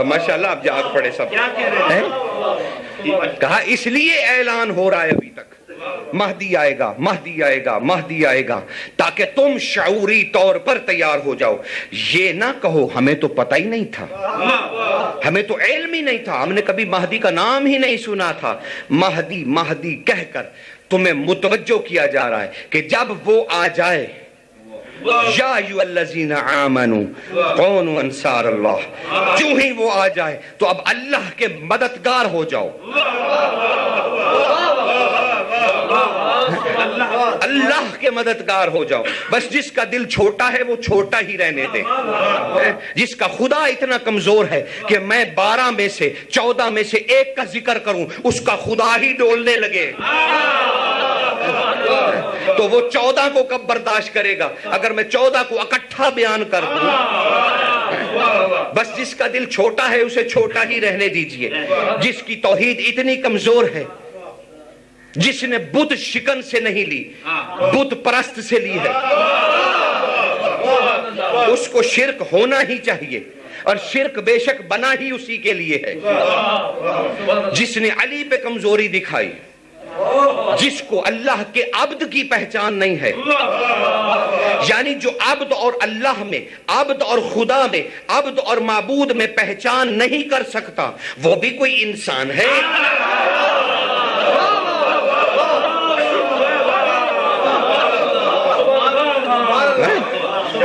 ماشاءاللہ آپ جاگ پڑے سب. کہا اس لیے اعلان ہو رہا ہے ابھی تک مہدی آئے گا، مہدی آئے گا، مہدی آئے گا، تاکہ تم شعوری طور پر تیار ہو جاؤ. یہ نہ کہو ہمیں تو پتہ ہی نہیں تھا، ہمیں تو علم ہی نہیں تھا، ہم نے کبھی مہدی کا نام ہی نہیں سنا تھا. مہدی مہدی کہہ کر تمہیں متوجہ کیا جا رہا ہے کہ جب وہ آ جائے، یا ایھا الذین آمنوا کونوا انصار اللہ، جو ہی وہ آ جائے تو اب اللہ کے مددگار ہو جاؤ، اللہ کے مددگار ہو جاؤ. بس جس کا دل چھوٹا ہے وہ چھوٹا ہی رہنے دے. جس کا خدا اتنا کمزور ہے کہ میں 12 میں سے 14 میں سے ایک کا ذکر کروں، اس کا خدا ہی ڈولنے لگے تو وہ 14 کو کب برداشت کرے گا اگر میں 14 کو اکٹھا بیان کر دوں. بس جس کا دل چھوٹا ہے اسے چھوٹا ہی رہنے دیجئے. جس کی توحید اتنی کمزور ہے، جس نے بت شکن سے نہیں لی، بت پرست سے لی ہے، اس کو شرک ہونا ہی چاہیے، اور شرک بے شک بنا ہی اسی کے لیے ہے. جس نے علی پہ کمزوری دکھائی، جس کو اللہ کے عبد کی پہچان نہیں ہے، یعنی جو عبد اور اللہ میں، عبد اور خدا میں، عبد اور معبود میں پہچان نہیں کر سکتا، وہ بھی کوئی انسان ہے.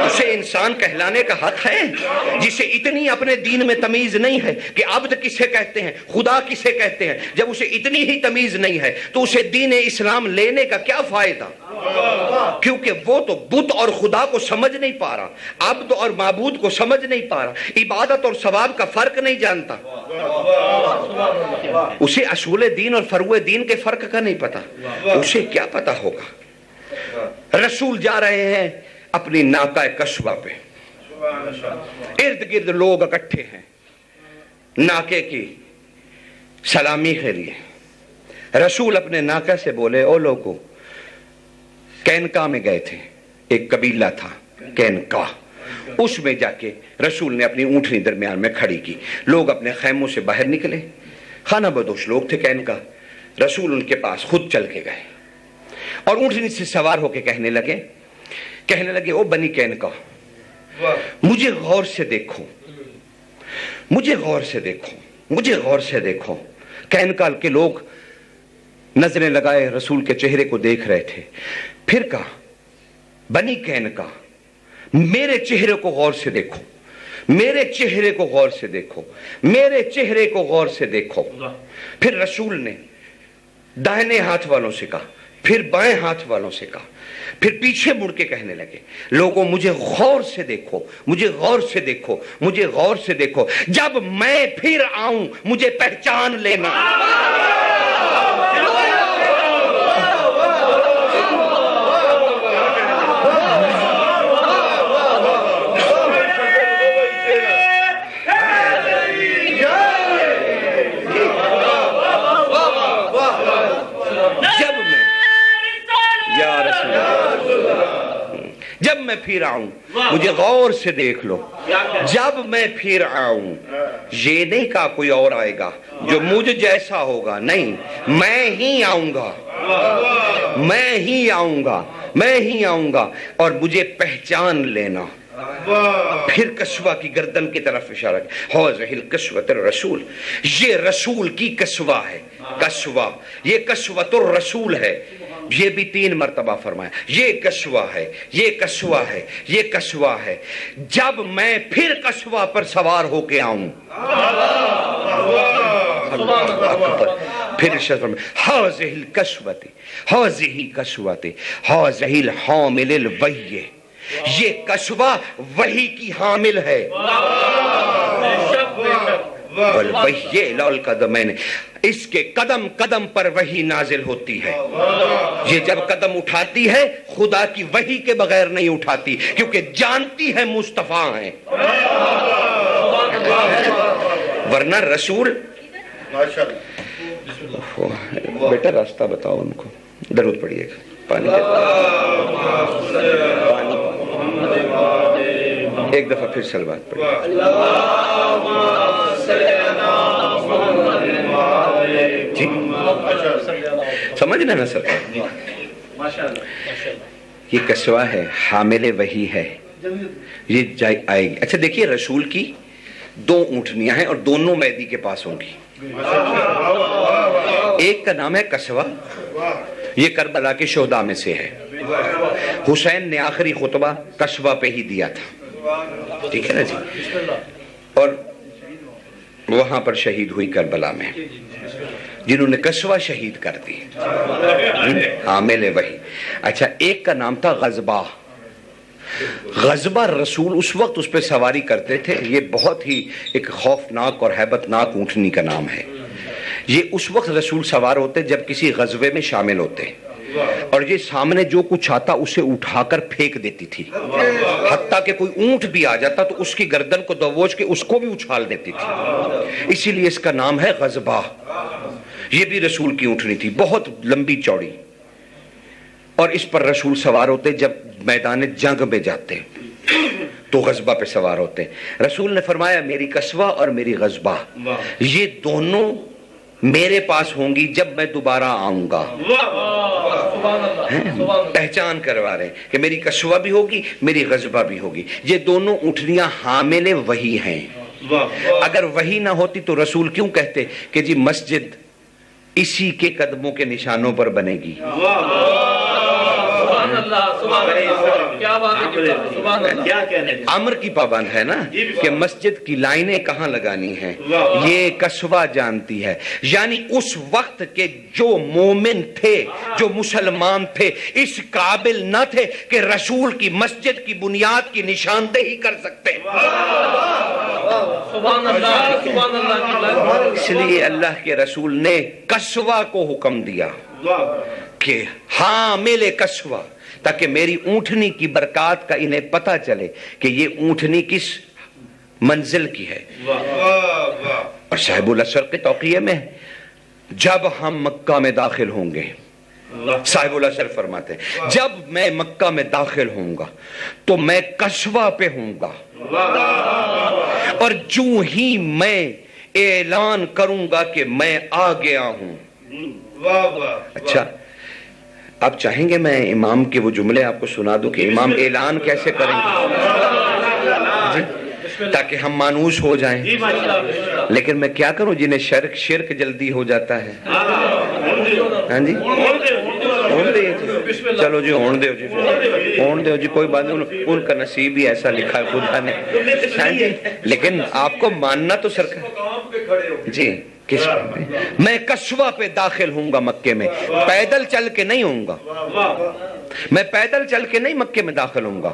اسے انسان کہلانے کا حق ہے. جسے اتنی اپنے دین میں تمیز نہیں ہے کہ عبد کسے کہتے ہیں، خدا کسے کہتے ہیں، جب اسے اتنی ہی تمیز نہیں ہے تو اسے دین اسلام لینے کا کیا فائدہ؟ کیونکہ وہ تو بت اور خدا کو سمجھ نہیں پا رہا، عبد اور معبود کو سمجھ نہیں پا رہا، عبادت اور ثواب کا فرق نہیں جانتا. اسے اصول دین اور فروع دین کے فرق کا نہیں پتا. اسے کیا پتا ہوگا؟ رسول جا رہے ہیں اپنی ناقہ کسوہ پہ، ارد گرد لوگ اکٹھے ہیں ناقے کی سلامی کے لیے. رسول اپنے ناقہ سے بولے، او لوگو، کینکا میں گئے تھے، ایک قبیلہ تھا کینکا، اس میں جا کے رسول نے اپنی اونٹنی درمیان میں کھڑی کی. لوگ اپنے خیموں سے باہر نکلے، خانہ بدوش لوگ تھے کینکا. رسول ان کے پاس خود چل کے گئے اور اونٹنی سے سوار ہو کے کہنے لگے، او بنی کینکا، مجھے غور سے دیکھو، مجھے غور سے دیکھو، مجھے غور سے دیکھو. کینکا کے لوگ نظریں لگائے رسول کے چہرے کو دیکھ رہے تھے. پھر کہا، بنی کینکا، میرے چہرے کو غور سے دیکھو، میرے چہرے کو غور سے دیکھو، میرے چہرے کو غور سے دیکھو. پھر رسول نے دائیں ہاتھ والوں سے کہا، پھر بائیں ہاتھ والوں سے کہا، پھر پیچھے مڑ کے کہنے لگے، لوگوں مجھے غور سے دیکھو، مجھے غور سے دیکھو، مجھے غور سے دیکھو، جب میں پھر آؤں مجھے پہچان لینا. جب میں پھر آؤں مجھے غور سے دیکھ لو، جب میں پھر آؤں. یہ نہیں کہا کوئی اور آئے گا جو مجھ جیسا ہوگا، نہیں، میں ہی آؤں گا، میں ہی آؤں گا، میں ہی آؤں گا، اور مجھے پہچان لینا. پھر کسوہ کی گردن کی طرف اشارہ کیا، ھذہ الکسوۃ الرسول، یہ رسول کی کسوہ ہے. کسوہ، یہ کسوۃ الرسول ہے. یہ بھی 3 مرتبہ فرمایا، یہ کسوہ ہے، یہ کسوہ ہے، یہ کسوہ ہے. جب میں پھر کسوہ پر سوار ہو کے آؤں، پھر ارشاد فرمایا، ھذہ الکسوۃ، ھذہ کسوۃ، ھذہ الحامل الوحی، یہ کسوہ وحی کی حامل ہے. والوحی الی القدمین، اس کے قدم قدم پر وحی نازل ہوتی ہے. یہ جب قدم اٹھاتی ہے خدا کی وحی کے بغیر نہیں اٹھاتی، کیونکہ جانتی ہے مصطفیٰ ہیں. ورنہ رسول، بیٹا راستہ بتاؤ ان کو، درود پڑھیے گا، پانی ایک دفعہ پھر صلوات پڑھیں. جی سمجھ رہے نا سرکار؟ یہ کسوہ ہے، حامل وحی ہے، یہ آئے گی. اچھا دیکھیے، رسول کی 2 اونٹنیاں ہیں اور دونوں مہدی کے پاس ہوں گی. ایک کا نام ہے کسوہ، یہ کربلا کے شہداء میں سے ہے. حسین نے آخری خطبہ کسوہ پہ ہی دیا تھا، ٹھیک ہے نا جی، اور وہاں پر شہید ہوئی کربلا میں، جنہوں نے کسوہ شہید کر دی، حامل وحی. اچھا ایک کا نام تھا غضبہ. غضبہ رسول اس وقت اس پہ سواری کرتے تھے. یہ بہت ہی ایک خوفناک اور ہیبت ناک اونٹنی کا نام ہے. یہ اس وقت رسول سوار ہوتے جب کسی غزوے میں شامل ہوتے، اور یہ سامنے جو کچھ آتا اسے اٹھا کر پھینک دیتی تھی، حتیٰ کہ کوئی اونٹ بھی آ جاتا تو اس کی گردن کو دبوچ کے اس کو بھی اچھال دیتی تھی. اسی لیے اس کا نام ہے غضبہ. یہ بھی رسول کی اونٹنی تھی، بہت لمبی چوڑی، اور اس پر رسول سوار ہوتے جب میدان جنگ میں جاتے تو غضبہ پہ سوار ہوتے. رسول نے فرمایا میری کسوہ اور میری غضبہ یہ دونوں میرے پاس ہوں گی جب میں دوبارہ آؤں گا. پہچان کروا رہے کہ میری کسوہ بھی ہوگی، میری غضبہ بھی ہوگی. یہ دونوں اونٹنیاں حامل وحی ہیں. اگر وحی نہ ہوتی تو رسول کیوں کہتے کہ جی مسجد اسی کے قدموں کے نشانوں پر بنے گی. امر کی پابند ہے نا کہ مسجد کی لائنیں کہاں لگانی ہیں، یہ کسوہ جانتی ہے. یعنی اس وقت کے جو مومن تھے، جو مسلمان تھے، اس قابل نہ تھے کہ رسول کی مسجد کی بنیاد کی نشاندہی کر سکتے. اس لیے اللہ کے رسول نے کسوہ کو حکم دیا کہ حامل کسوہ، تاکہ میری اونٹنی کی برکات کا انہیں پتہ چلے کہ یہ اونٹنی کس منزل کی ہے. اور صاحب الاسر کے توقیہ میں جب ہم مکہ میں داخل ہوں گے، صاحب الاسر فرماتے ہیں جب میں مکہ میں داخل ہوں گا تو میں کسوہ پہ ہوں گا، اور جو ہی میں اعلان کروں گا کہ میں آ گیا ہوں. اچھا آپ چاہیں گے میں امام کے وہ جملے آپ کو سنا دوں کہ امام اعلان کیسے کریں گے تاکہ ہم مانوس ہو جائیں. لیکن میں کیا کروں جنہیں شرک جلدی ہو جاتا ہے. ہاں جی ہون دے جی، چلو جی ہون دے جی، ہون دے جی، کوئی بات نہیں، ان کا نصیب ہی ایسا لکھا ہے خدا نے. ہاں جی لیکن آپ کو ماننا تو سرکار جی کس پہ؟ میں کسوہ پہ داخل ہوں گا مکے میں، پیدل چل کے نہیں ہوں گا. میں پیدل چل کے نہیں مکے میں داخل ہوں گا.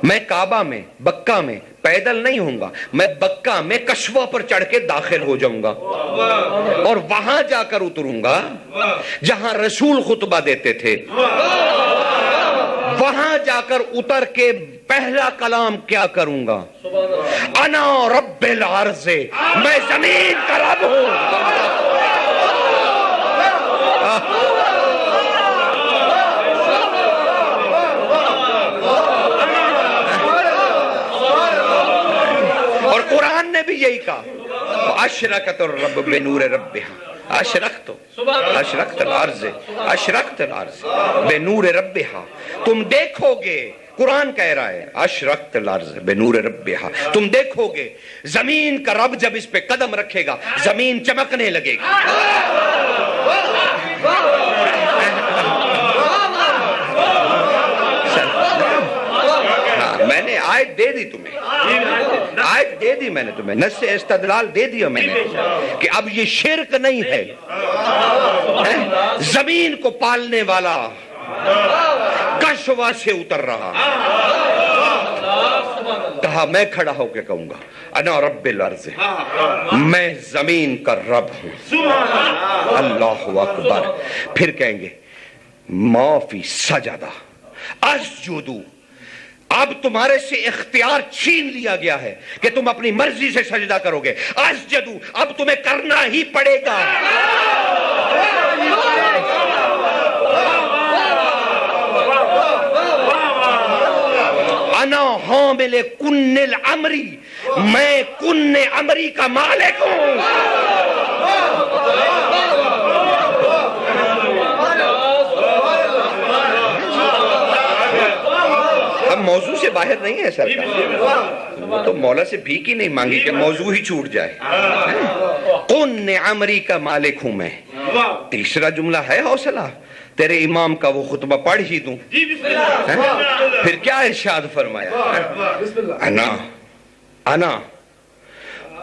میں کعبہ میں بکہ میں پیدل نہیں ہوں گا. میں بکہ میں کسوہ پر چڑھ کے داخل ہو جاؤں گا اور وہاں جا کر اتروں گا جہاں رسول خطبہ دیتے تھے. وہاں جا کر اتر کے پہلا کلام کیا کروں گا؟ انا رب العرض، میں زمین کا رب ہوں. اور قرآن نے بھی یہی کہا اشرقت الرب بنور ربها، اشرقت الارض بنور ربها. تم دیکھو گے، قرآن کہہ رہا ہے اشرقت الارض بنور ربها، تم دیکھو گے زمین کا رب جب اس پہ قدم رکھے گا زمین چمکنے لگے گی. میں نے آیت دے دی تمہیں، آیت دے دی میں نے تمہیں، نص استدلال دے دیا میں نے کہ اب یہ شرک نہیں ہے. زمین کو پالنے والا کسوہ سے اتر رہا. کہا میں کھڑا ہو کے کہوں گا انا رب الارض، میں زمین کا رب ہوں. اللہ اکبر. پھر کہیں گے ما فی سجدہ اسجدو، اب تمہارے سے اختیار چھین لیا گیا ہے کہ تم اپنی مرضی سے سجدہ کرو گے. اسجدو، اب تمہیں کرنا ہی پڑے گا. انا حامل لے کن العمری، میں کن عمری کا مالک ہوں۔ اب موضوع سے باہر نہیں ہے سرکار، وہ تو مولا سے بھیک ہی نہیں مانگی کہ موضوع ہی چھوٹ جائے۔ کن عمری کا مالک ہوں میں۔ تیسرا جملہ ہے حوصلہ، تیرے امام کا وہ خطبہ پڑھ ہی دوں۔ پھر کیا ارشاد فرمایا؟ انا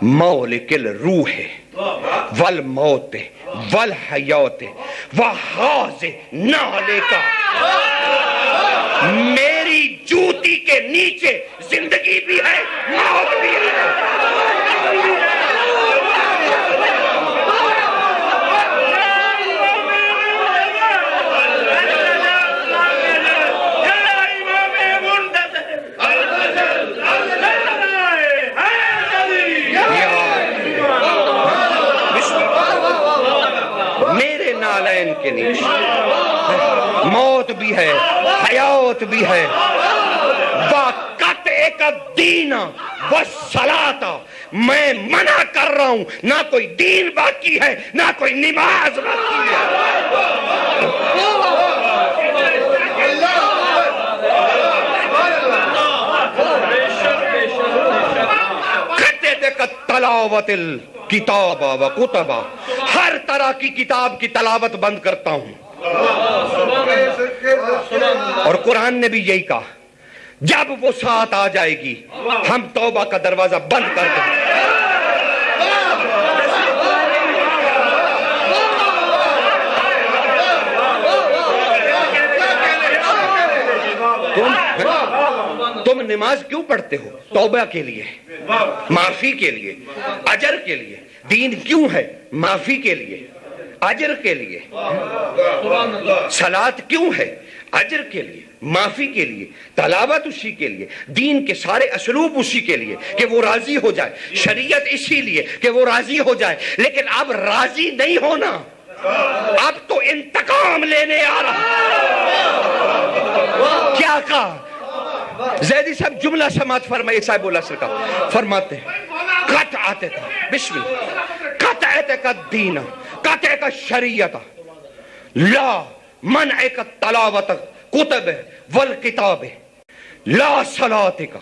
مولک الروح والموت والحیات وحاز نالکا، میری جوتی کے نیچے زندگی بھی ہے، موت بھی ہے۔ میرے نالین کے نیچے موت بھی ہے، حیات بھی ہے۔ وَقَطْعِكَ الدِّينَ وَالصَّلَاةَ، میں منع کر رہا ہوں، نہ کوئی دین باقی ہے، نہ کوئی نماز باقی ہے۔ قَطْعِكَ تلاوت الکتاب و کتبہ، ہر طرح کی کتاب کی تلاوت بند کرتا ہوں۔ اور قرآن نے بھی یہی کہا، جب وہ ساتھ آ جائے گی ہم توبہ کا دروازہ بند کر دیں۔ تم نماز کیوں پڑھتے ہو؟ توبہ کے لیے، معافی کے لیے، اجر کے لیے۔ دین کیوں ہے؟ معافی کے لیے، اجر کے لیے۔ صلاۃ کیوں ہے؟ اجر کے لیے، معافی کے لیے، تلاوت اسی کے لیے، دین کے سارے اسلوب اسی کے لیے کہ وہ راضی ہو جائے، شریعت اسی لیے کہ وہ راضی ہو جائے۔ لیکن اب راضی نہیں ہونا، اب تو انتقام لینے آ رہا۔ کیا کہا زیدی صاحب؟ جملہ سماعت فرمائے صاحب اللہ سرکار فرماتے ہیں، قطعت بسم اللہ، قطعت کا دین، قطع کا شریعت، لا منع کا تلاوت کتب والکتاب، لا صلاۃ کا،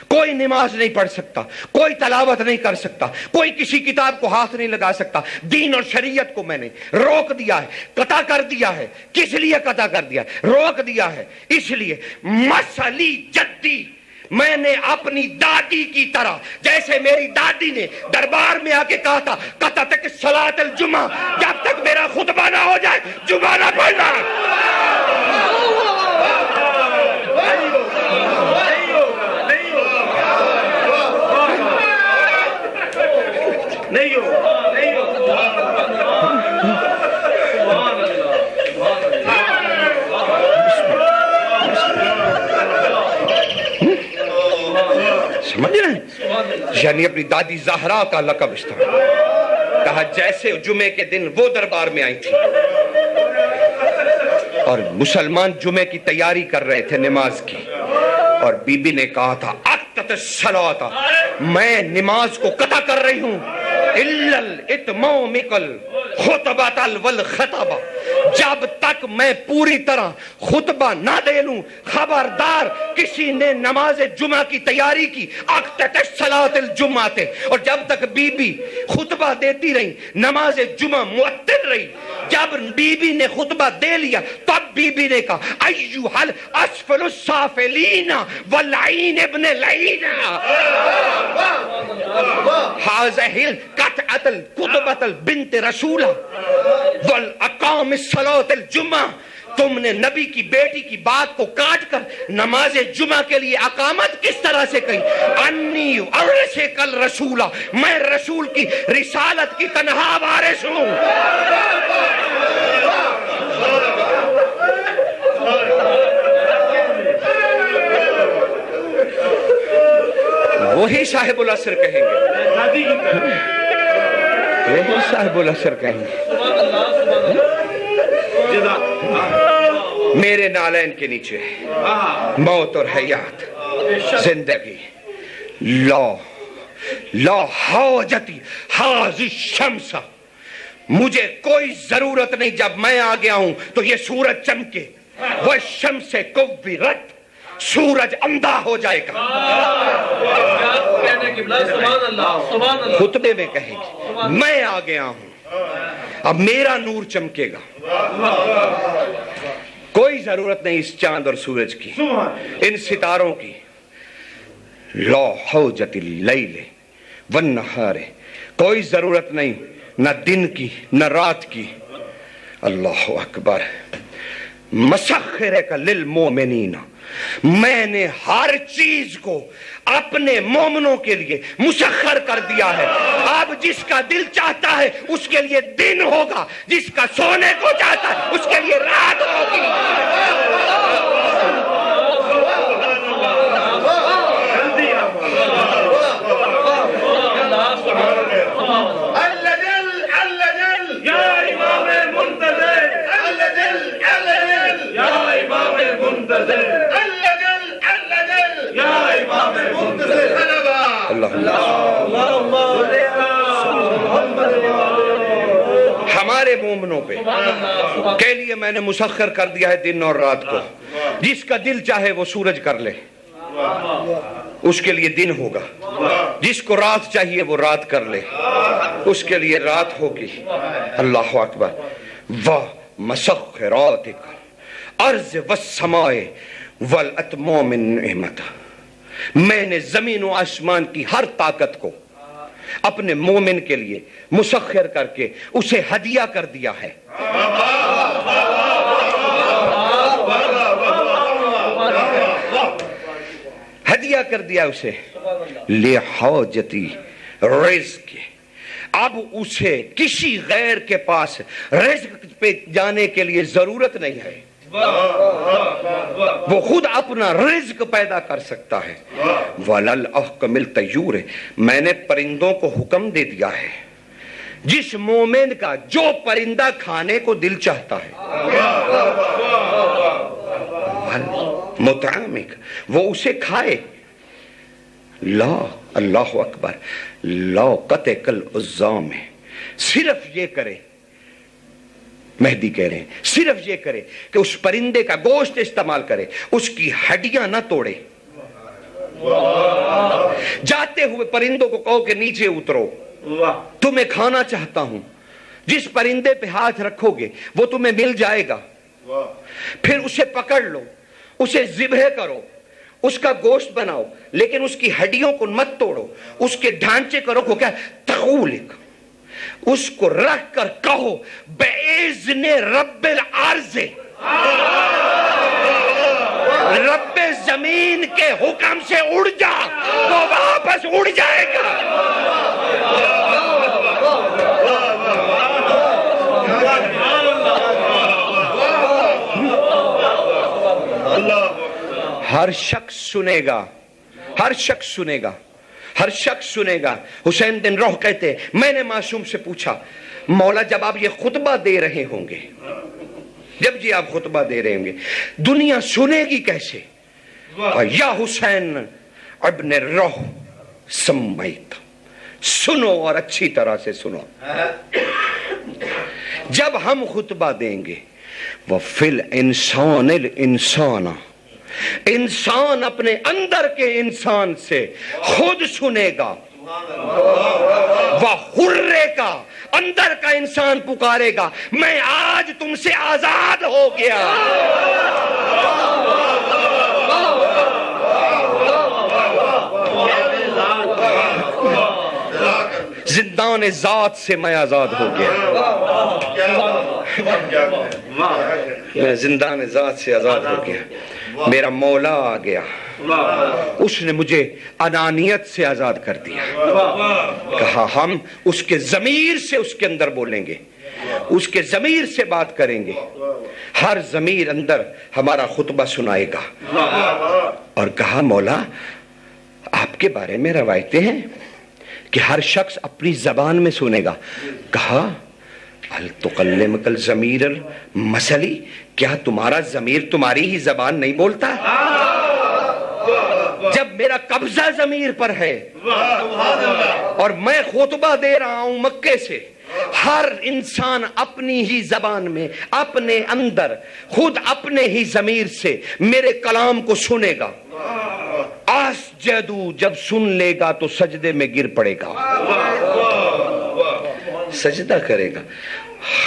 کوئی نماز نہیں پڑھ سکتا، کوئی تلاوت نہیں کر سکتا، کوئی کسی کتاب کو ہاتھ نہیں لگا سکتا۔ دین اور شریعت کو میں نے روک دیا ہے، قطع کر دیا ہے۔ کس لیے قطع کر دیا ہے؟ روک دیا ہے اس لیے مسلی جدی، میں نے اپنی دادی کی طرح، جیسے میری دادی نے دربار میں آ کے کہا تھا قطع تک صلاۃ الجمعہ، جب تک میرا خطبہ نہ ہو جائے جمعہ نہ پڑھنا۔ سمجھ رہے ہیں؟ یعنی اپنی دادی زہرا کا لقب استعمال کہا، جیسے جمعے کے دن وہ دربار میں آئی تھی اور مسلمان جمعے کی تیاری کر رہے تھے نماز کی، اور بی بی نے کہا تھا اقتت الصلاۃ، میں نماز کو قطع کر رہی ہوں، الا الاتمام الخطبۃ والخطبہ، جب تک میں پوری طرح خطبہ نہ دے لوں، خبردار کسی نے نماز جمعہ کی تیاری کی، اقتت الصلاۃ الجمعہ، اور جب تک بی بی خطبہ دیتی رہی نماز جمعہ معطل رہی، جب بی بی نے خطبہ دے لیا تب بی بی نے کہا ایھا الاسفل السافلین والعین ابن العین، ھذہ قطعت الخطبۃ البنت رسولہ والاقام الصلاۃ الجمعہ، تم نے نبی کی بیٹی کی بات کو کاٹ کر نماز جمعہ کے لیے اقامت کس طرح سے کہی؟ انی ارسک الرسولہ، میں رسول کی رسالت کی تنہا وارث ہوں۔ وہی صاحب العصر کہیں گے، وہی صاحب العصر کہیں گے، میرے نالین کے نیچے موت اور حیات، زندگی لا حاجتی حاضی شمسہ، مجھے کوئی ضرورت نہیں جب میں آ گیا ہوں تو یہ سورج چمکے، وہ شمس کورت، سورج اندھا ہو جائے گا۔ خطبے میں کہیں گے میں آ گیا ہوں، اب میرا نور چمکے گا۔ کوئی ضرورت نہیں اس چاند اور سورج کی، ان ستاروں کی۔ لا حوجت اللیل والنہار، کوئی ضرورت نہیں نہ دن کی نہ رات کی۔ اللہ اکبر۔ مسخرک للمؤمنین، میں نے ہر چیز کو اپنے مومنوں کے لیے مسخر کر دیا ہے۔ اب جس کا دل چاہتا ہے اس کے لیے دن ہوگا، جس کا سونے کو چاہتا ہے اس کے لیے رات ہوگی۔ ہمارے مومنوں پہ کے لیے میں نے مسخر کر دیا ہے دن اور رات کو۔ جس کا دل چاہے وہ سورج کر لے، اس کے لیے دن ہوگا۔ جس کو رات چاہیے وہ رات کر لے، اس کے لیے رات ہوگی۔ اللہ اکبر۔ وَمَسَخِّرَاتِكَ ارض والسماء والاتمام النعمت، میں نے زمین و آسمان کی ہر طاقت کو اپنے مومن کے لیے مسخر کر کے اسے ہدیہ کر دیا ہے۔ ہدیہ کر دیا اسے لحاجتی رزق، اب اسے کسی غیر کے پاس رزق پہ جانے کے لیے ضرورت نہیں ہے، وہ خود اپنا رزق پیدا کر سکتا ہے۔ وَلَلْأَحْكَمِ الْطَيُّورِ، میں نے پرندوں کو حکم دے دیا ہے، جس مومن کا جو پرندہ کھانے کو دل چاہتا ہے مطعمک، وہ اسے کھائے۔ لا، اللہ اکبر، لا قطع العظام، صرف یہ کرے، مہدی کہہ رہے ہیں صرف یہ کرے کہ اس پرندے کا گوشت استعمال کرے، اس کی ہڈیاں نہ توڑے۔ جاتے ہوئے پرندوں کو کہو کہ نیچے اترو، تمہیں کھانا چاہتا ہوں۔ جس پرندے پہ ہاتھ رکھو گے وہ تمہیں مل جائے گا، پھر اسے پکڑ لو، اسے ذبح کرو، اس کا گوشت بناؤ، لیکن اس کی ہڈیوں کو مت توڑو، اس کے ڈھانچے کو رکھو۔ کیا تقولک، اس کو رکھ کر کہو بِإِذْنِ رب العرض، رب زمین کے حکم سے اڑ جا، وہ واپس اڑ جائے گا۔ ہر شخص سنے گا، ہر شخص سنے گا، ہر شخص سنے گا۔ حسین بن روح کہتے ہیں میں نے معصوم سے پوچھا مولا جب آپ یہ خطبہ دے رہے ہوں گے، جب جی آپ خطبہ دے رہے ہوں گے دنیا سنے گی کیسے؟ یا حسین ابن روح سمیت، سنو اور اچھی طرح سے سنو۔ جب ہم خطبہ دیں گے وَفِي الْإِنسَانِ الْإِنسَانَ، انسان اپنے اندر کے انسان سے خود سنے گا، وَحُرِّ کا اندر کا انسان پکارے گا میں آج تم سے آزاد ہو گیا۔ زندان ذات سے میں آزاد ہو گیا، میں زندان ذات سے آزاد ہو گیا، میرا مولا آ گیا، اس نے مجھے انانیت سے آزاد کر دیا۔ کہا ہم اس کے ضمیر سے اس کے اندر بولیں گے، اس کے ضمیر سے بات کریں گے، ہر ضمیر اندر ہمارا خطبہ سنائے گا۔ اور کہا مولا آپ کے بارے میں روایتیں ہیں کہ ہر شخص اپنی زبان میں سنے گا۔ کہا هل تکلمک الضمیر المثلی، کیا تمہارا ضمیر تمہاری ہی زبان نہیں بولتا؟ جب میرا قبضہ ضمیر پر ہے اور میں خطبہ دے رہا ہوں مکے سے، ہر انسان اپنی ہی زبان میں، اپنے اندر، خود اپنے ہی ضمیر سے میرے کلام کو سنے گا. اسجدو جب سن لے گا تو سجدے میں گر پڑے گا، سجدہ کرے گا.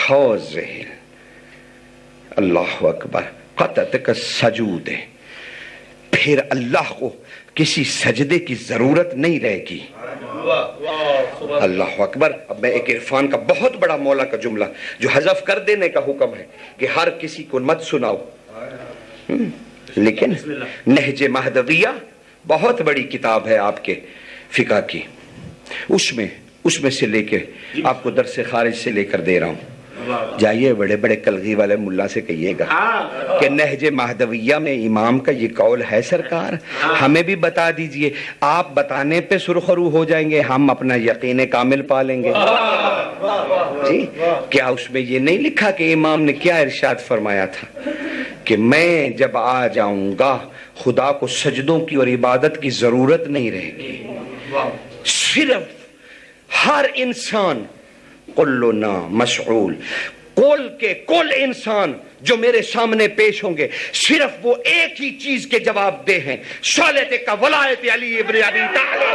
حوض اللہ اکبر قطعت کا سجود ہے، پھر اللہ کو کسی سجدے کی ضرورت نہیں رہے گی. اللہ اکبر. اب میں ایک عرفان کا بہت بڑا مولا کا جملہ جو حذف کر دینے کا حکم ہے کہ ہر کسی کو مت سناؤ، لیکن نہج مہدویہ بہت بڑی کتاب ہے آپ کے فقہ کی، اس میں سے لے کے آپ کو درس خارج سے لے کر دے رہا ہوں. جائیے بڑے بڑے کلغی والے ملا سے کہیے گا کہ نہج مہدویہ میں امام کا یہ قول ہے سرکار، ہمیں بھی بتا دیجئے. آپ بتانے پہ سرخرو ہو جائیں گے، ہم اپنا یقین کامل پالیں گے. جی کیا اس میں یہ نہیں لکھا کہ امام نے کیا ارشاد فرمایا تھا کہ میں جب آ جاؤں گا خدا کو سجدوں کی اور عبادت کی ضرورت نہیں رہے گی، صرف ہر انسان کلنا مسعول، کل انسان جو میرے سامنے پیش ہوں گے صرف وہ ایک ہی چیز کے جواب دے ہیں، صلات کا ولایت علی ابن ابی طالب.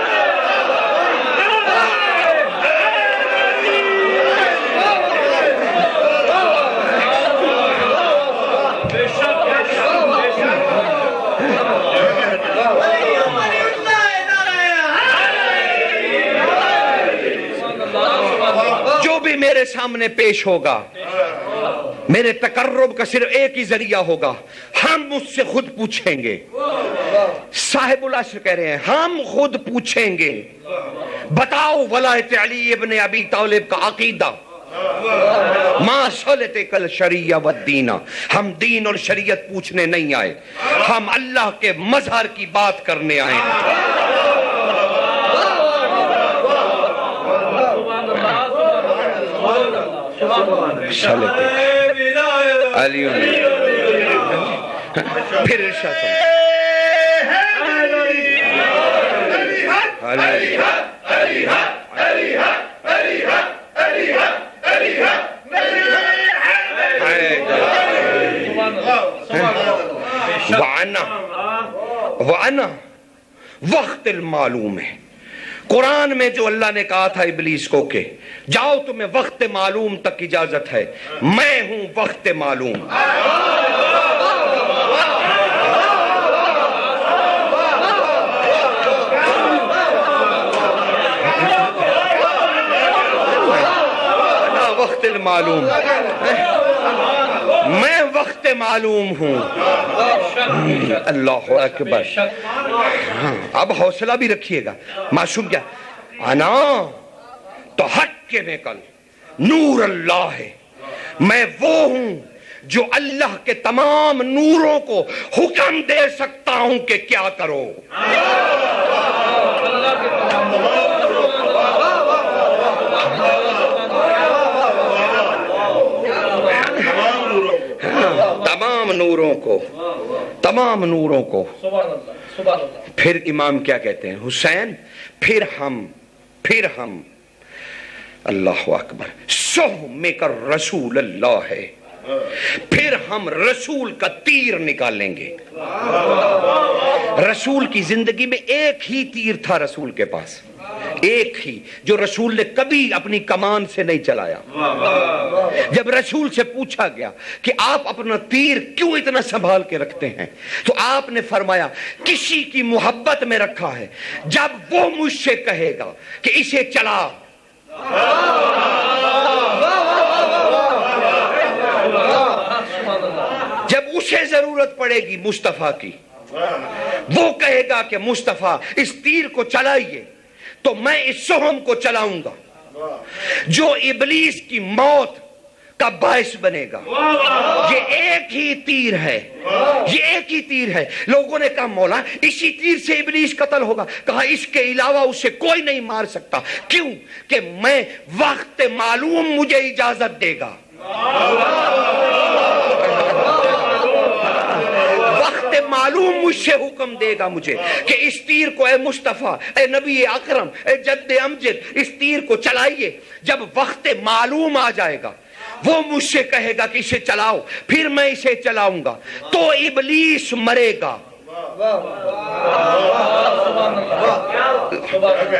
میرے سامنے پیش ہوگا میرے تقرب کا صرف ایک ہی ذریعہ ہوگا، ہم مجھ سے خود پوچھیں گے. صاحب العصر کہہ رہے ہیں ہم خود پوچھیں گے بتاؤ ولایت علی ابن ابی طالب کا عقیدہ. ما صلتک الشریعہ والدین، ہم دین اور شریعت پوچھنے نہیں آئے، ہم اللہ کے مظہر کی بات کرنے آئے ہیں. علی پھر ارشاد وَأَنَا وقت المعلوم ہے. قرآن میں جو اللہ نے کہا تھا ابلیس کو کہ جاؤ تمہیں وقت معلوم تک اجازت ہے، میں ہوں وقت معلوم. وقت المعلوم، میں وقت معلوم ہوں. اللہ اکبر. اب حوصلہ بھی رکھیے گا. معصوم کیا انا تو حق کے نکل نور اللہ ہے، میں وہ ہوں جو اللہ کے تمام نوروں کو حکم دے سکتا ہوں کہ کیا کرو. تمام نوروں کو. پھر امام کیا کہتے ہیں حسین پھر ہم اللہ اکبر سہم کر رسول اللہ ہے، پھر ہم رسول کا تیر نکالیں گے. رسول کی زندگی میں ایک ہی تیر تھا رسول کے پاس، ایک ہی، جو رسول نے کبھی اپنی کمان سے نہیں چلایا. جب رسول سے پوچھا گیا کہ آپ اپنا تیر کیوں اتنا سنبھال کے رکھتے ہیں تو آپ نے فرمایا کسی کی محبت میں رکھا ہے، جب وہ مجھ سے کہے گا کہ اسے چلا جب اسے ضرورت پڑے گی مصطفیٰ کی، وہ کہے گا کہ مصطفیٰ اس تیر کو چلائیے تو میں اس سہم کو چلاؤں گا جو ابلیس کی موت کا باعث بنے گا. یہ ایک ہی تیر ہے، یہ ایک ہی تیر ہے. لوگوں نے کہا مولا اسی تیر سے ابلیس قتل ہوگا. کہا اس کے علاوہ اسے کوئی نہیں مار سکتا. کیوں؟ کہ میں وقت معلوم مجھے اجازت دے گا. وقت معلوم مجھ سے حکم دے گا مجھے کہ اس تیر کو اے مصطفیٰ، اے نبی اکرم، اے جد امجد، اس تیر کو چلائیے، جب وقت معلوم آ جائے گا وہ مجھ سے کہے گا کہ اسے چلاؤ، پھر میں اسے چلاؤں گا تو ابلیس مرے گا،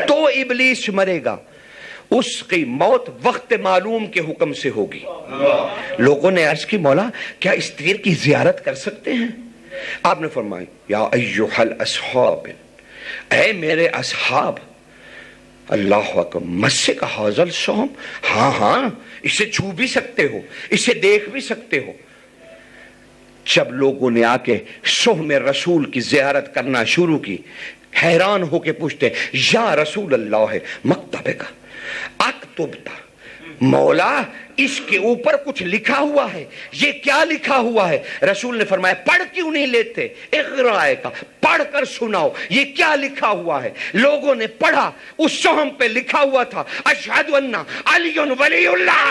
تو ابلیس مرے گا، اس کی موت وقت معلوم کے حکم سے ہوگی۔ لوگوں نے عرض کی مولا کیا اس تیر کی زیارت کر سکتے ہیں؟ آپ نے فرمایا یا ایھا الاصحاب، اے میرے اصحاب، اللہ اکبر، مسک ھذا الصوم، ہاں ہاں اسے چھو بھی سکتے ہو، اسے دیکھ بھی سکتے ہو۔ جب لوگوں نے آ کے صوم رسول کی زیارت کرنا شروع کی، حیران ہو کے پوچھتے یا رسول اللہ مکتب کا اکتبتا، مولا اس کے اوپر کچھ لکھا ہوا ہے، یہ کیا لکھا ہوا ہے؟ رسول نے فرمایا پڑھ کیوں نہیں لیتے؟ اقرا کا، پڑھ کر سناؤ یہ کیا لکھا ہوا ہے۔ لوگوں نے پڑھا، اس صحم پہ لکھا ہوا تھا اشہد ان علی ولی اللہ۔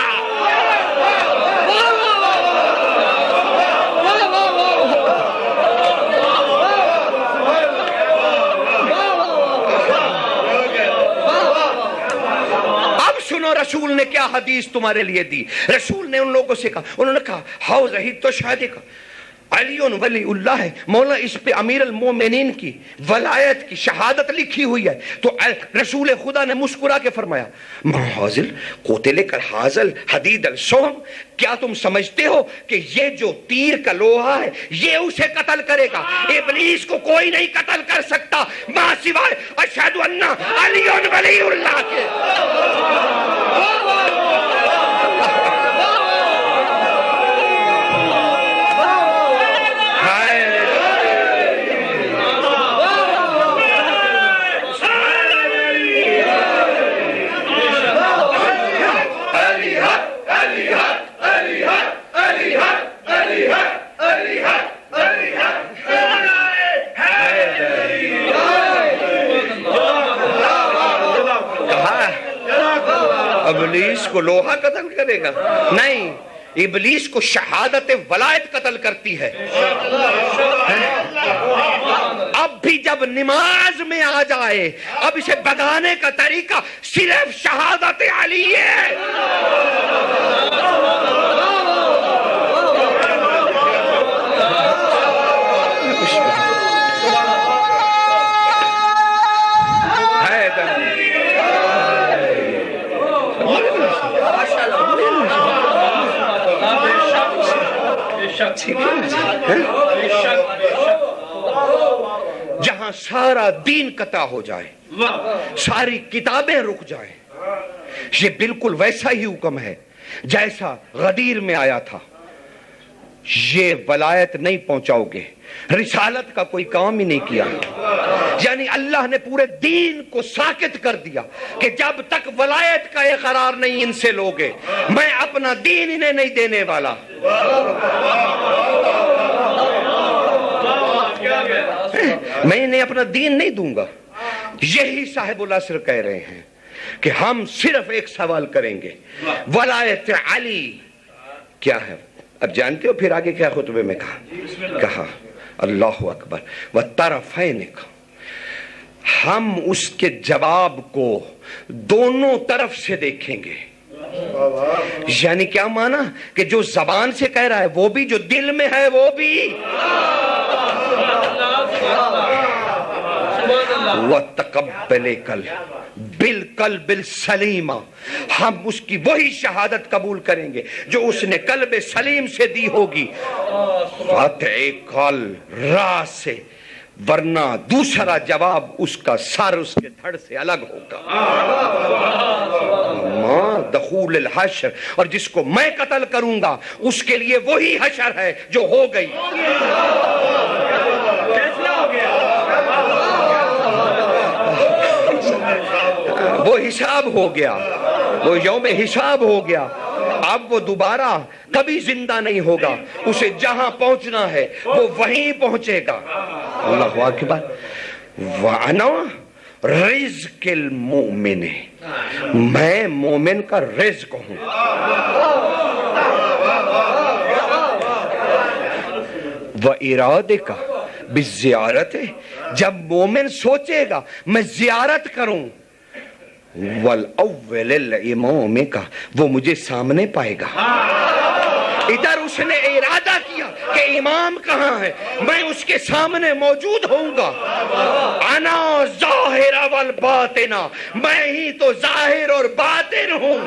سنو رسول نے کیا حدیث تمہارے لیے دی۔ رسول نے ان لوگوں سے کہا، انہوں نے کہا ہاؤ رہی تو شہادے کا علی ولی اللہ ہے، مولا اس پہ امیر المومنین کی ولایت کی شہادت لکھی ہوئی ہے۔ تو رسول خدا نے مسکرا کے فرمایا ما حاضل قتل کر حاضل حدید الصوم، کیا تم سمجھتے ہو کہ یہ جو تیر کا لوہا ہے یہ اسے قتل کرے گا؟ ابلیس کو کوئی نہیں قتل کر سکتا ماں سوائے اشہد ان علی ولی اللہ کے۔ ابلیس کو لوہا قتل کرے گا؟ نہیں، ابلیس کو شہادت ولایت قتل کرتی ہے۔ اب بھی جب نماز میں آ جائے، اب اسے بگانے کا طریقہ صرف شہادت علی ہے۔ جہاں سارا دین قطع ہو جائے، ساری کتابیں رک جائیں، یہ بالکل ویسا ہی حکم ہے جیسا غدیر میں آیا تھا۔ یہ ولایت نہیں پہنچاؤ گے، رسالت کا کوئی کام ہی نہیں کیا، یعنی اللہ نے پورے دین کو ساکت کر دیا کہ جب تک ولایت کا اقرار نہیں ان سے لوگے میں اپنا دین انہیں نہیں دینے والا۔ میں انہیں اپنا دین نہیں دوں گا۔ یہی صاحب العصر کہہ رہے ہیں کہ ہم صرف ایک سوال کریں گے، ولایت علی کیا ہے؟ اب جانتے ہو پھر آگے کیا خطبے میں کہا اللہ اکبر وطرفین کا، ہم اس کے جواب کو دونوں طرف سے دیکھیں گے۔ یعنی کیا مانا کہ جو زبان سے کہہ رہا ہے وہ بھی، جو دل میں ہے وہ بھی۔ وَتَقَبَّلِ بِالْقَلْبِ السَّلِيمَ، ہم اس کی وہی شہادت قبول کریں گے جو اس نے قلب سلیم سے دی ہوگی، قاطع قلب راہ سے، ورنہ دوسرا جواب اس کا سر اس کے دھڑ سے الگ ہوگا۔ ماں دخول الحشر، اور جس کو میں قتل کروں گا اس کے لیے وہی حشر ہے جو ہو گئی۔ وہ حساب ہو گیا، وہ یوم حساب ہو گیا، اب وہ دوبارہ کبھی زندہ نہیں ہوگا، اسے جہاں پہنچنا ہے وہ وہیں پہنچے گا۔ اللہ اکبر۔ وَأَنَا رِزْقِ الْمُؤْمِنِ، میں مومن کا رزق ہوں۔ وَإِرَادِكَ بالزیارت ہے، جب مومن سوچے گا میں زیارت کروں، والاول الامام کا، وہ مجھے سامنے پائے گا. ادھر اس نے ارادہ کیا کہ امام کہاں ہے، میں اس کے سامنے موجود ہوں گا. انا ظاہر والباطن، میں ہی تو ظاہر اور باطن ہوں.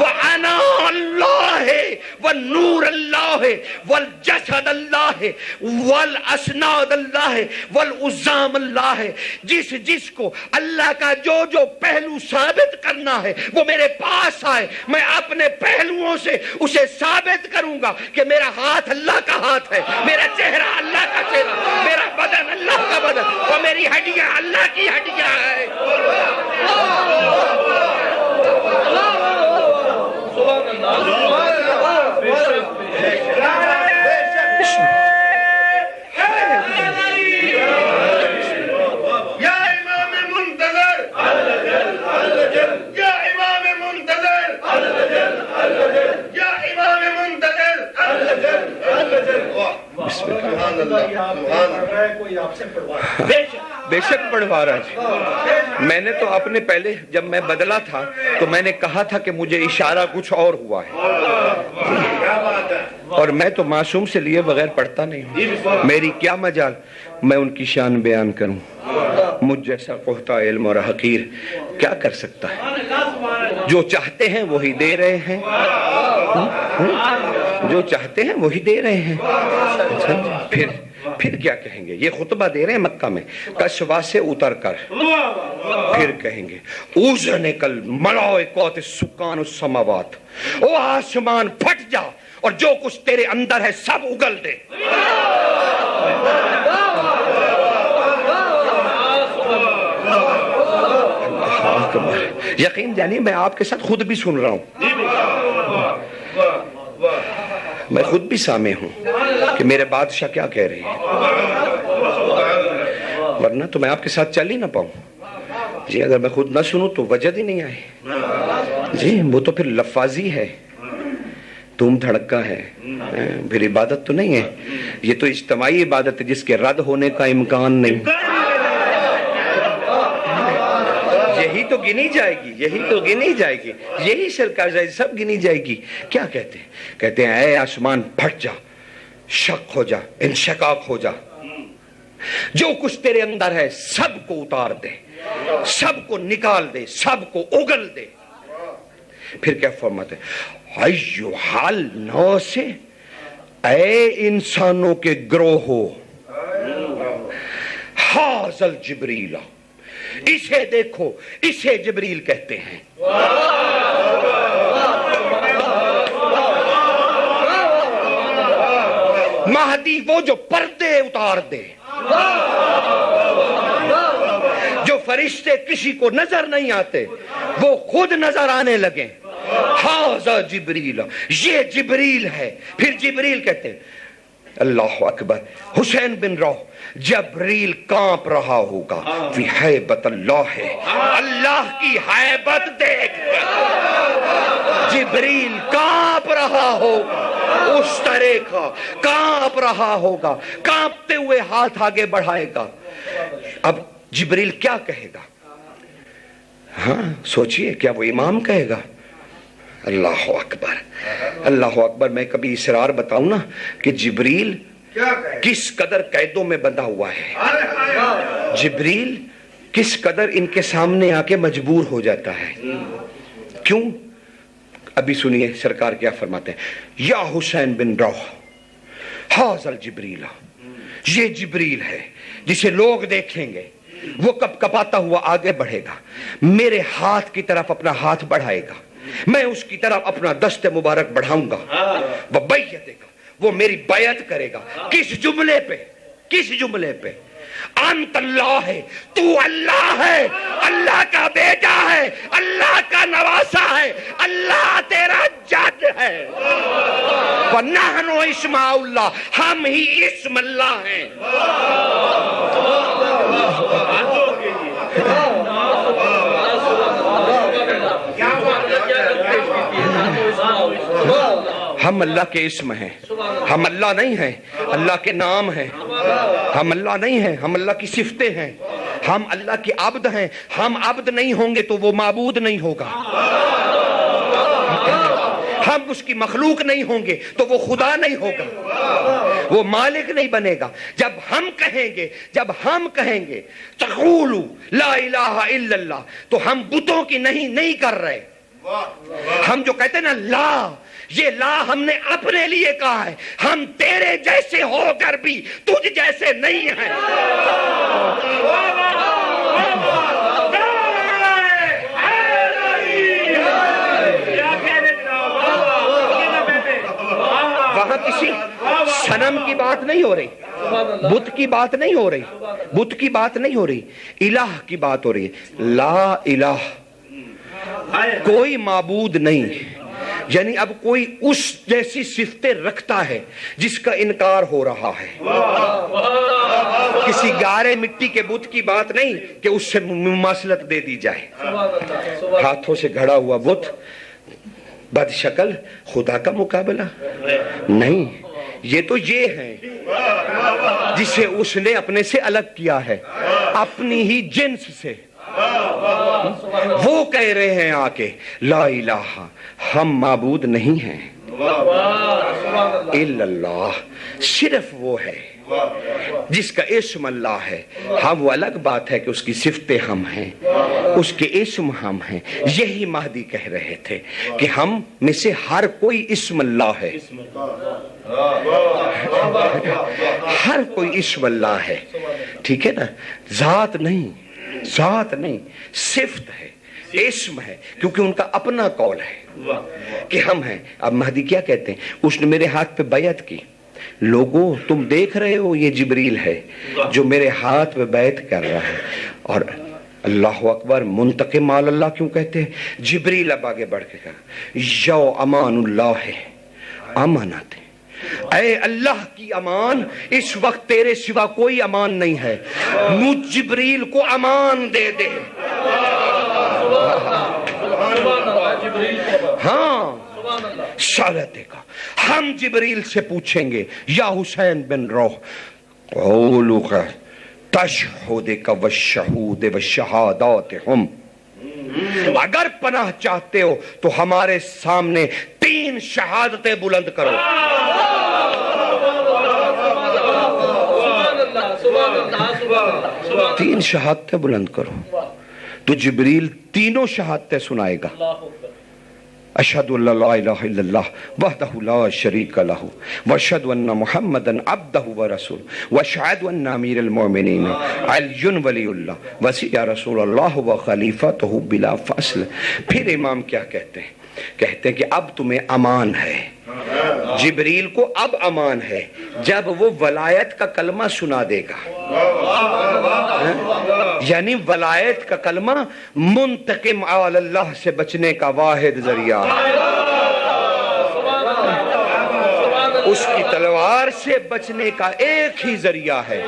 وانا اللہ ہے، والنور اللہ ہے، والجسد اللہ ہے، والاسناد اللہ ہے، والعظام اللہ ہے. جس کو اللہ کا جو پہلو ثابت کرنا ہے وہ میرے پاس آئے، میں اپنے پہلوؤں سے اسے ثابت کروں گا کہ میرا ہاتھ اللہ کا ہاتھ ہے، میرا چہرہ اللہ کا چہرہ، میرا بدن اللہ کا بدن، اور میری ہڈیاں اللہ کی ہڈیاں ہیں. بے شک پڑھوا رہا جی. میں نے تو اپنے پہلے جب میں بدلا تھا تو میں نے کہا تھا کہ مجھے اشارہ کچھ اور ہوا ہے، اور میں تو معصوم سے لیے بغیر پڑھتا نہیں ہوں. میری کیا مجال میں ان کی شان بیان کروں. مجھ جیسا قحطہ علم اور حقیر کیا کر سکتا ہے؟ جو چاہتے ہیں وہی دے رہے ہیں، جو چاہتے ہیں وہی دے رہے ہیں. پھر کیا کہیں گے؟ یہ خطبہ دے رہے ہیں مکہ میں، کشوا سے اتر کر پھر کہیں گے اوزن کل ملائکات سکان السماوات، او آسمان پھٹ جا اور جو کچھ تیرے اندر ہے سب اگل دے. یقین جانیے میں آپ کے ساتھ خود بھی سن رہا ہوں، میں خود بھی سامع ہوں کہ میرے بادشاہ کیا کہہ رہے ہیں، ورنہ تو میں آپ کے ساتھ چل ہی نہ پاؤں جی. اگر میں خود نہ سنوں تو وجد ہی نہیں آئے جی. وہ تو پھر لفاظی ہے، دھوم دھڑکا ہے، پھر عبادت تو نہیں ہے. یہ تو اجتماعی عبادت ہے جس کے رد ہونے کا امکان نہیں. یہی تو گنی جائے گی، یہی تو گنی جائے گی، یہی سرکار سب گنی جائے گی. کیا کہتے ہیں؟ کہتے ہیں اے آسمان پھٹ جا، شق ہو جا، انشقاق ہو جا، جو کچھ تیرے اندر ہے سب کو اتار دے، سب کو نکال دے، سب کو اگل دے. پھر کیا فرماتے ہیں؟ ایھا الناس، اے انسانوں کے گروہو، ھذا الجبریل، اسے دیکھو، اسے جبریل کہتے ہیں. مہدی وہ جو پردے اتار دے، جو فرشتے کسی کو نظر نہیں آتے وہ خود نظر آنے لگے. ھذا جبریل، یہ جبریل ہے. پھر جبریل کہتے ہیں اللہ اکبر. حسین بن روح، جبریل کانپ رہا ہوگا فی ہیبت اللہ ہے، اللہ کی ہیبت دیکھ جبریل کانپ رہا ہوگا، اس طرح کا کانپ رہا ہوگا، کانپتے ہوئے ہاتھ آگے بڑھائے گا. اب جبریل کیا کہے گا؟ ہاں سوچئے، کیا وہ امام کہے گا؟ اللہ اکبر، اللہ اکبر. میں کبھی اسرار بتاؤں نا کہ جبریل کس قدر قیدوں میں بندھا ہوا ہے، جبریل کس قدر ان کے سامنے آ کے مجبور ہو جاتا ہے. کیوں؟ ابھی سنیے سرکار کیا فرماتے ہیں. یا حسین بن روح، ھذا الجبریل، یہ جبریل ہے جسے لوگ دیکھیں گے، وہ کب کپاتا ہوا آگے بڑھے گا، میرے ہاتھ کی طرف اپنا ہاتھ بڑھائے گا، میں اس کی طرف اپنا دست مبارک بڑھاؤں گا. وہ بیعت دے گا، وہ میری بیعت کرے گا. کس جملے پہ؟ کس جملے پہ؟ انت اللہ ہے، تو اللہ ہے، اللہ کا بیٹا ہے، اللہ کا نواسا ہے، اللہ تیرا جد ہے. وَنَحْنُ اسماء اللہ، ہم ہی اسم اللہ ہیں. ہم اللہ کے اسم ہیں، ہم اللہ نہیں ہیں، اللہ کے نام ہیں. ہم اللہ نہیں ہیں, ہم اللہ کی صفتیں ہیں, ہم اللہ کے عبد ہیں. ہم عبد نہیں ہوں گے تو وہ معبود نہیں ہوگا. ہم اس کی مخلوق نہیں ہوں گے تو وہ خدا نہیں ہوگا, وہ مالک نہیں بنے گا. جب ہم کہیں گے تقولوا لا الہ الا اللہ, تو ہم بتوں کی نہیں کر رہے. ہم جو کہتے ہیں نا لا, یہ لا ہم نے اپنے لیے کہا ہے. ہم تیرے جیسے ہو کر بھی تجھ جیسے نہیں ہیں. وہاں کسی صنم کی بات نہیں ہو رہی, بت کی بات نہیں ہو رہی, بت کی بات نہیں ہو رہی, الہ کی بات ہو رہی ہے. لا الہ, کوئی معبود نہیں. یعنی اب کوئی اس جیسی صفتیں رکھتا ہے جس کا انکار ہو رہا ہے. کسی گارے مٹی کے بت کی بات نہیں کہ اس سے مماثلت دے دی جائے. ہاتھوں سے گھڑا ہوا بت, بد شکل, خدا کا مقابلہ نہیں. یہ تو یہ ہے جسے اس نے اپنے سے الگ کیا ہے, اپنی ہی جنس سے. وہ کہہ رہے ہیں آ کے لا الہ, ہم معبود نہیں ہیں الا اللہ, صرف وہ ہے جس کا اسم اللہ ہے. ہاں وہ الگ بات ہے کہ اس کی صفتیں ہم ہیں, اس کے اسم ہم ہیں. یہی مہدی کہہ رہے تھے کہ ہم میں سے ہر کوئی اسم اللہ ہے, ہر کوئی اسم اللہ ہے. ٹھیک ہے نا, ذات نہیں, ذات نہیں, صفت ہے, اسم ہے, کیونکہ ان کا اپنا قول ہے کہ ہم ہیں. اب مہدی کیا کہتے ہیں, اس نے میرے ہاتھ پہ بیعت کی. لوگوں تم دیکھ رہے ہو یہ جبریل ہے جو میرے ہاتھ پہ بیعت کر رہا ہے. اور اللہ اکبر, منتقم علی اللہ کیوں کہتے ہیں؟ جبریل اب آگے بڑھ کے کہا یو امان اللہ ہے, امانت ہے, اے اللہ کی امان, اس وقت تیرے سوا کوئی امان نہیں ہے, مجھ جبریل کو امان دے دے. ہاں شالتے کا ہم جبریل سے پوچھیں گے یا حسین بن روح قولوک تشہدک والشہود والشہادات ہم, اگر پناہ چاہتے ہو تو ہمارے سامنے 3 شہادتیں بلند کرو. تین شہادتیں بلند کرو. تو جبریل تینوں شہادتیں سنائے گا. اشہد ان لا الہ الا اللہ وحدہ لا شریک لہ واشہد ان محمدا عبدہ ورسولہ واشہد ان امیر المؤمنین علی ولی اللہ وسیع رسول اللہ وخلیفتہ بلا فصل. پھر امام کیا کہتے ہیں؟ کہتے ہیں کہ اب تمہیں امان ہے. جبریل کو اب امان ہے جب وہ ولایت کا کلمہ سنا دے گا. یعنی ولایت کا کلمہ منتقم علی اللہ سے بچنے کا واحد ذریعہ ہے. اس کی تلوار سے بچنے کا ایک ہی ذریعہ ہے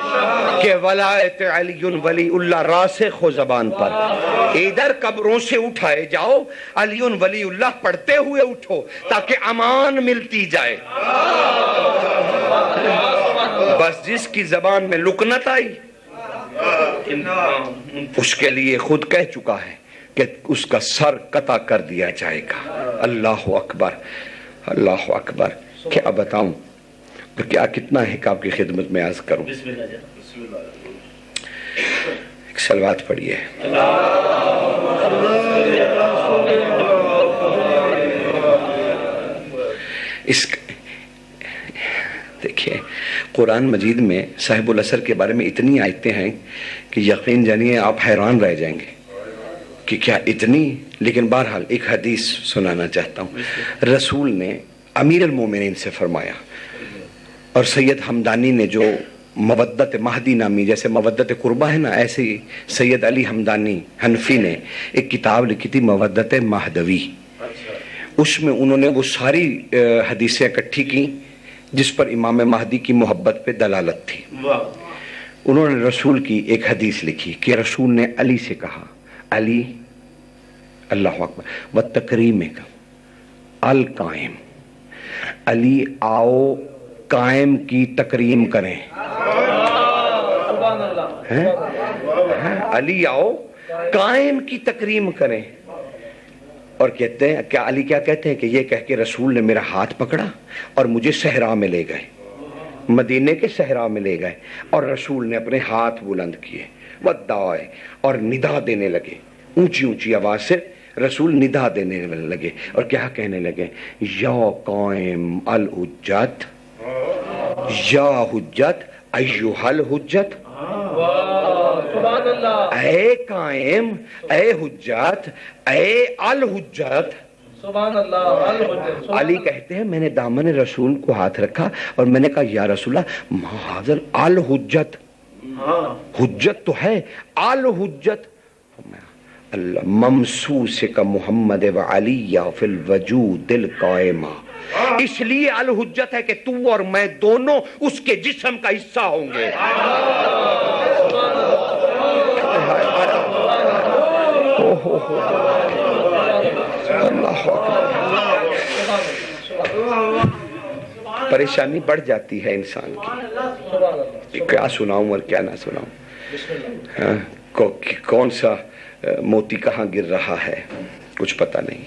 کہ ولایت علی ولی اللہ راسخ ہو زبان پر. ادھر قبروں سے اٹھائے جاؤ, علی ولی اللہ پڑھتے ہوئے اٹھو تاکہ امان ملتی جائے. بس جس کی زبان میں لکنت آئی اس کے لیے خود کہہ چکا ہے کہ اس کا سر قطع کر دیا جائے گا. اللہ اکبر, اللہ اکبر. کیا بتاؤں, تو کیا کتنا ہے کہ آپ کی خدمت میں عرض کروں. ایک صلوات پڑھیے. اس دیکھیے قرآن مجید میں صاحب العصر کے بارے میں اتنی آیتیں ہیں کہ یقین جانیے آپ حیران رہ جائیں گے کہ کیا اتنی. لیکن بہرحال ایک حدیث سنانا چاہتا ہوں. رسول نے امیر المومنین سے فرمایا, اور سید حمدانی نے جو مودت مہدی نامی, جیسے مودت قربہ ہے نا, ایسے ہی سید علی حمدانی حنفی نے ایک کتاب لکھی تھی مودت مہدوی. اس میں انہوں نے وہ ساری حدیثیں اکٹھی کی جس پر امام مہدی کی محبت پہ دلالت تھی. انہوں نے رسول کی ایک حدیث لکھی کہ رسول نے علی سے کہا, علی اللہ اکبر و تکریم کا القائم, علی آؤ قائم کی تکریم کریں. علی آؤ قائم کی تکریم کریں. اور کہتے ہیں کیا علی کیا کہتے ہیں کہ یہ کہہ کے رسول نے میرا ہاتھ پکڑا اور مجھے صحرا میں لے گئے, مدینے کے صحرا میں لے گئے, اور رسول نے اپنے ہاتھ بلند کیے ودائے اور ندا دینے لگے, اونچی اونچی آواز سے رسول ندا دینے لگے, اور کیا کہنے لگے, یا قائم الحجت یا حجت ایھا الحجت, اے قائم, اے حجت, اے الحجت. سبحان اللہ. علی کہتے ہیں میں نے دامن رسول کو ہاتھ رکھا اور میں نے کہا یا رسول اللہ ما حاضر الحجت, حجت تو ہے الحجت. اللہ ممسوس کا محمد و علی فی الوجود القائمہ, اس لیے الحجت ہے کہ تو اور میں دونوں اس کے جسم کا حصہ ہوں گے. پریشانی بڑھ جاتی ہے انسان کی, کیا سناؤں اور کیا نہ سناؤں, کون سا موتی کہاں گر رہا ہے کچھ پتہ نہیں,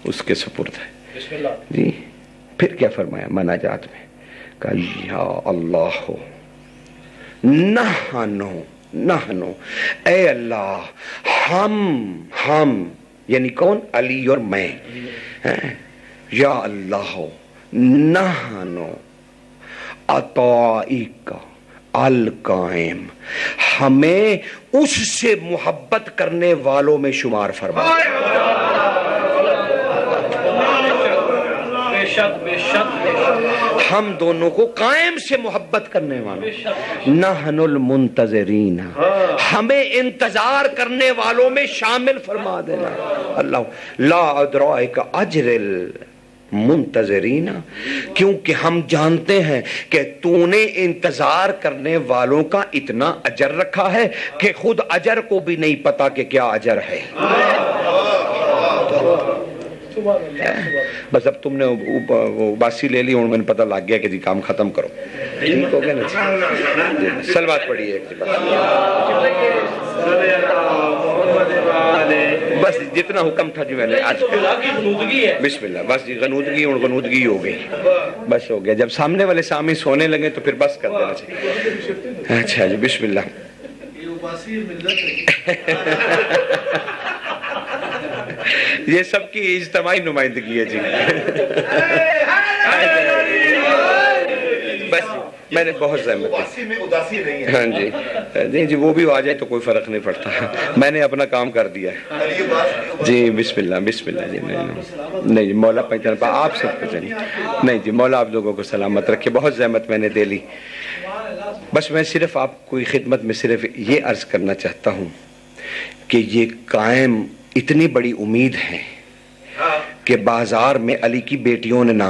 اس کے سپرد ہے جی. پھر کیا فرمایا مناجات میں, کہ یا اللہ نحنو, اے اللہ ہم یعنی کون, علی اور میں, یا اللہ نحنو عطائک القائم, ہمیں اس سے محبت کرنے والوں میں شمار فرما. ہم دونوں کو قائم سے محبت کرنے والوں, نحن المنتظرین, ہمیں انتظار کرنے والوں میں شامل فرما دینا. اللہ لا ادرائک اجر المنتظرین, کیونکہ ہم جانتے ہیں کہ تو نے انتظار کرنے والوں کا اتنا اجر رکھا ہے کہ خود اجر کو بھی نہیں پتا کہ کیا اجر ہے. بس اب تم نے باسی لے لی, میں نے پتہ لگ گیا کہ جی کام ختم کرو, ٹھیک ہو گیا نا. سلوات پڑھیے بس, جتنا حکم تھا جی میں نے آج بسم اللہ, بس جی غنودگی اور غنودگی ہو گئی, بس ہو گیا. جب سامنے والے سامنے سونے لگے تو پھر بس کر دینا چاہیے. اچھا جی بسم اللہ. یہ سب کی اجتماعی نمائندگی ہے جی. بس میں نے بہت زحمت کی. ہاں جی نہیں جی, وہ بھی آ جائے تو کوئی فرق نہیں پڑتا, میں نے اپنا کام کر دیا ہے جی. بسم اللہ بسم اللہ جی. نہیں جی مولا پہچان آپ سب کو جانی نہیں جی, مولا آپ لوگوں کو سلامت رکھے. بہت زحمت میں نے دے لی. بس میں صرف آپ کو خدمت میں صرف یہ عرض کرنا چاہتا ہوں کہ یہ قائم اتنی بڑی امید ہے کہ بازار میں علی کی بیٹیوں نے نام